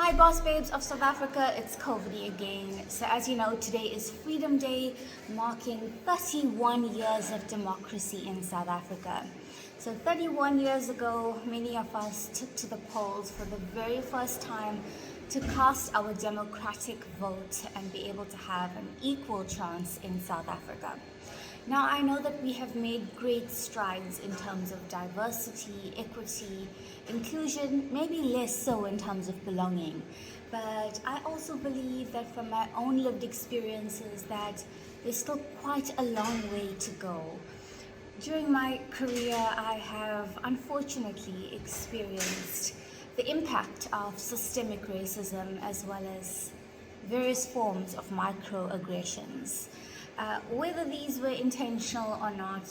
Hi Boss Babes of South Africa, it's Kovadi again. So as you know, today is Freedom Day, marking 31 years of democracy in South Africa. So 31 years ago, many of us took to the polls for the very first time to cast our democratic vote and be able to have an equal chance in South Africa. Now, I know that we have made great strides in terms of diversity, equity, inclusion, maybe less so in terms of belonging. But I also believe that from my own lived experiences that there's still quite a long way to go. During my career, I have unfortunately experienced the impact of systemic racism as well as various forms of microaggressions. Whether these were intentional or not,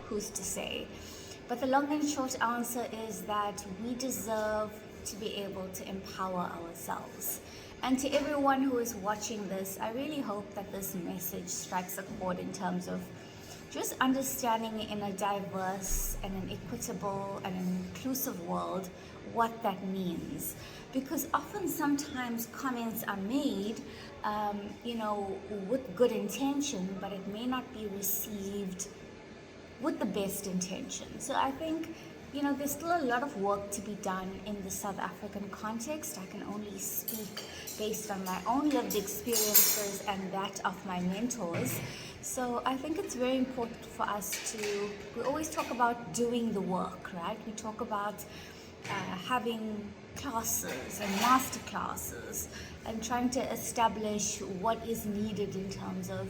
who's to say? But the long and short answer is that we deserve to be able to empower ourselves. And to everyone who is watching this, I really hope that this message strikes a chord in terms of just understanding in a diverse and an equitable and an inclusive world what that means. Because often sometimes comments are made, with good intention, but it may not be received with the best intention. So I think, there's still a lot of work to be done in the South African context. I can only speak based on my own lived experiences and that of my mentors. So I think it's very important for us we always talk about doing the work, right? We talk about having classes and master classes and trying to establish what is needed in terms of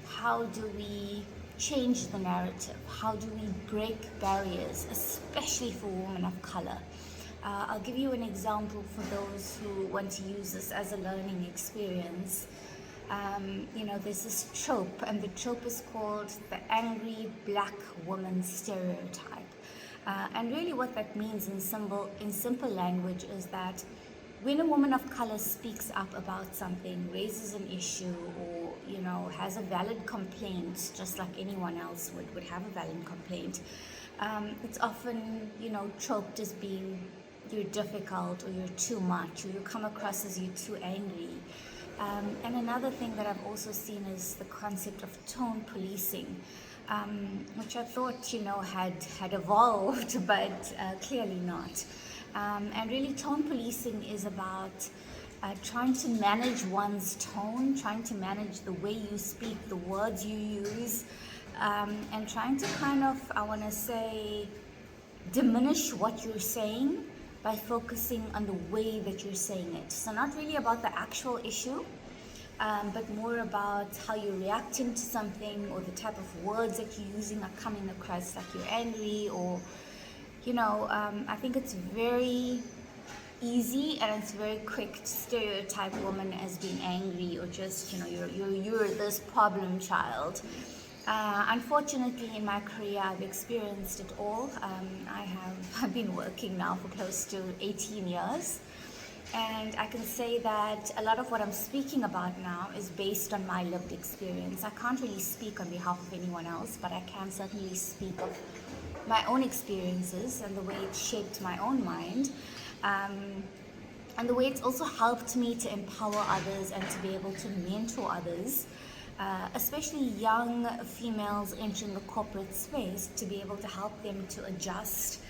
how do we change the narrative, how do we break barriers, especially for women of color. I'll give you an example for those who want to use this as a learning experience. There's this trope, and the trope is called the angry black woman stereotype. And really what that means in simple language is that when a woman of color speaks up about something, raises an issue, or has a valid complaint, just like anyone else would have a valid complaint, it's often troped as being you're difficult, or you're too much, or you come across as you're too angry. And another thing that I've also seen is the concept of tone policing, which I thought had evolved, but clearly not. And really, tone policing is about trying to manage one's tone, trying to manage the way you speak, the words you use, and trying to diminish what you're saying by focusing on the way that you're saying it. So not really about the actual issue, but more about how you're reacting to something, or the type of words that you're using are coming across like you're angry, or I think it's very easy and it's very quick to stereotype women as being angry, or just you're this problem child. Unfortunately, in my career, I've experienced it all. I've been working now for close to 18 years, and I can say that a lot of what I'm speaking about now is based on my lived experience. I can't really speak on behalf of anyone else, but I can certainly speak of my own experiences and the way it shaped my own mind, and the way it's also helped me to empower others and to be able to mentor others, especially young females entering the corporate space, to be able to help them to adjust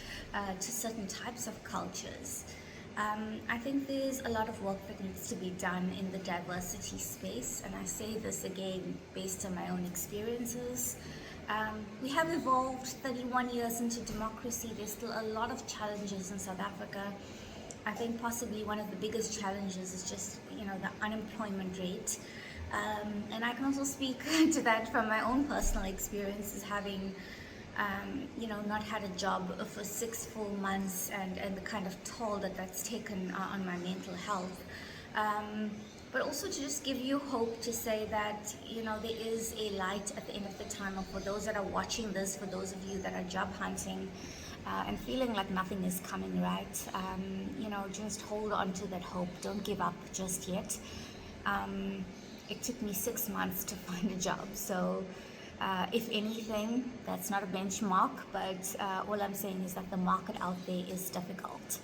to certain types of cultures. I think there's a lot of work that needs to be done in the diversity space, and I say this again based on my own experiences. We have evolved 31 years into democracy. There's still a lot of challenges in South Africa. I think possibly one of the biggest challenges is just, the unemployment rate. And I can also speak to that from my own personal experiences, having, not had a job for 6 full months, and the kind of toll that's taken on my mental health. But also to just give you hope, to say that, there is a light at the end of the tunnel for those that are watching this, for those of you that are job hunting and feeling like nothing is coming right. Just hold on to that hope. Don't give up just yet. It took me 6 months to find a job. So if anything, that's not a benchmark, but all I'm saying is that the market out there is difficult.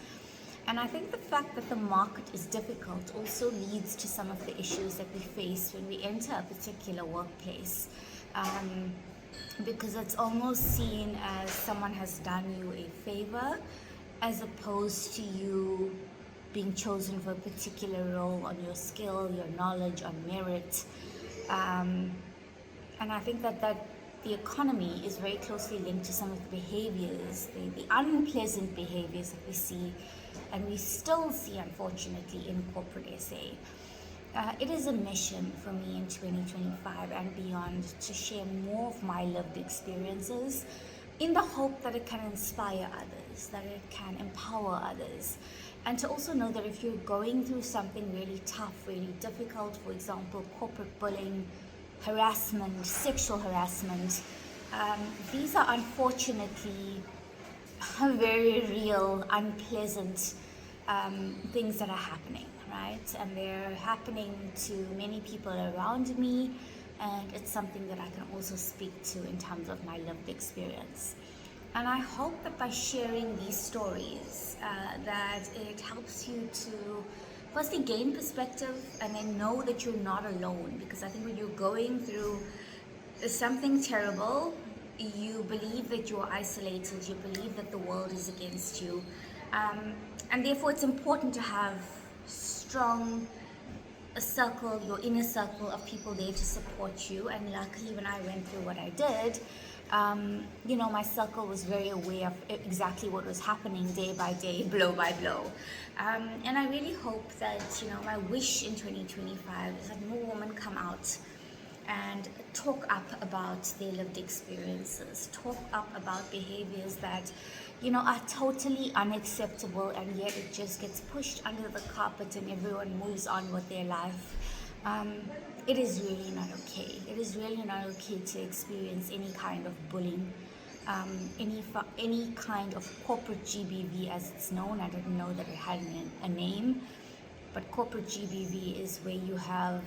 And I think the fact that the market is difficult also leads to some of the issues that we face when we enter a particular workplace. Um, because it's almost seen as someone has done you a favor as opposed to you being chosen for a particular role on your skill, your knowledge, on merit. Um, and I think that the economy is very closely linked to some of the behaviors, the unpleasant behaviors that we see, and we still see, unfortunately, in corporate SA. It is a mission for me in 2025 and beyond to share more of my lived experiences in the hope that it can inspire others, that it can empower others, and to also know that if you're going through something really tough, really difficult, for example, corporate bullying, harassment, sexual harassment, these are unfortunately very real, unpleasant things that are happening, right? And they're happening to many people around me, and it's something that I can also speak to in terms of my lived experience. And I hope that by sharing these stories, that it helps you to firstly gain perspective and then know that you're not alone. Because I think when you're going through something terrible, you believe that you're isolated, you believe that the world is against you. And therefore it's important to have strong a circle, your inner circle of people there to support you. And luckily, when I went through what I did, my circle was very aware of exactly what was happening day by day, blow by blow. And I really hope that, my wish in 2025 is that more women come out and talk up about their lived experiences, talk up about behaviors that, are totally unacceptable, and yet it just gets pushed under the carpet and everyone moves on with their life. It is really not okay. It is really not okay to experience any kind of bullying, any kind of corporate GBV as it's known. I didn't know that it had a name, but corporate GBV is where you have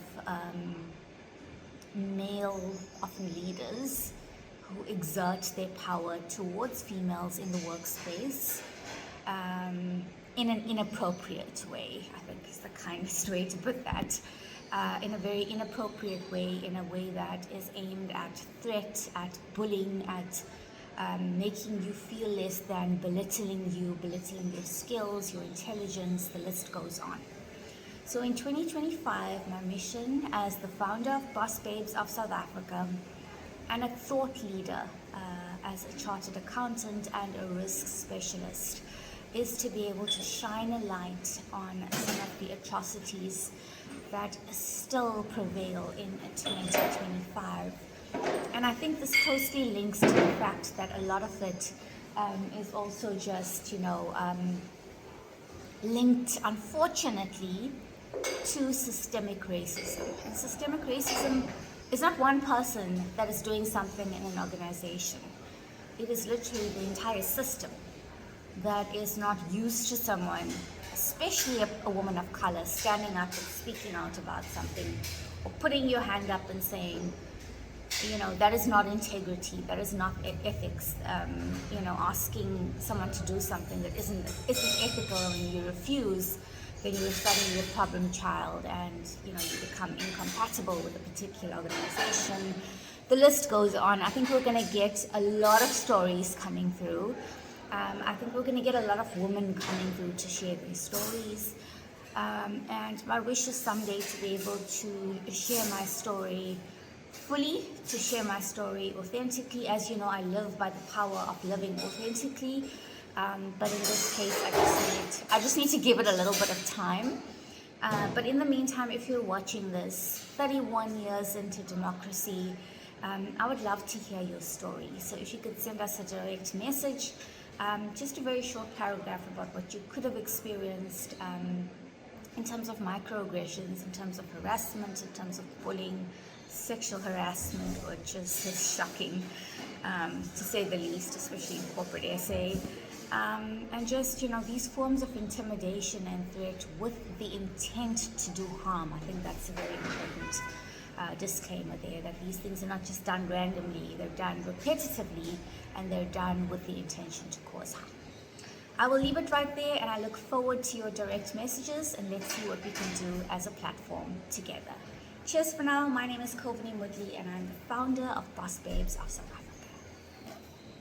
male, often leaders, who exert their power towards females in the workspace in an inappropriate way, I think is the kindest way to put that. In a very inappropriate way, in a way that is aimed at threat, at bullying, at making you feel less than, belittling you, belittling your skills, your intelligence, the list goes on. So in 2025, my mission as the founder of Boss Babes of South Africa and a thought leader as a chartered accountant and a risk specialist is to be able to shine a light on some of the atrocities that still prevail in 2025. And I think this closely links to the fact that a lot of it is also just, linked, unfortunately, to systemic racism. And systemic racism is not one person that is doing something in an organization. It is literally the entire system that is not used to someone, especially a woman of color, standing up and speaking out about something, or putting your hand up and saying, that is not integrity, that is not ethics. Asking someone to do something that isn't ethical and you refuse, then you're suddenly a problem child, and you become incompatible with a particular organization. The list goes on. I think we're going to get a lot of stories coming through. I think we're going to get a lot of women coming through to share their stories. And my wish is someday to be able to share my story fully, to share my story authentically. As you know, I live by the power of living authentically. But in this case, I just need to give it a little bit of time. But in the meantime, if you're watching this 31 years into democracy, I would love to hear your story. So if you could send us a direct message, just a very short paragraph about what you could have experienced in terms of microaggressions, in terms of harassment, in terms of bullying, sexual harassment, which is shocking, to say the least, especially in corporate SA. And just, these forms of intimidation and threat with the intent to do harm. I think that's a very important disclaimer there, that these things are not just done randomly, they're done repetitively, and they're done with the intention to cause harm. I will leave it right there, and I look forward to your direct messages, and let's see what we can do as a platform together. Cheers for now. My name is Kovani Mudli, and I'm the founder of Boss Babes of South Africa.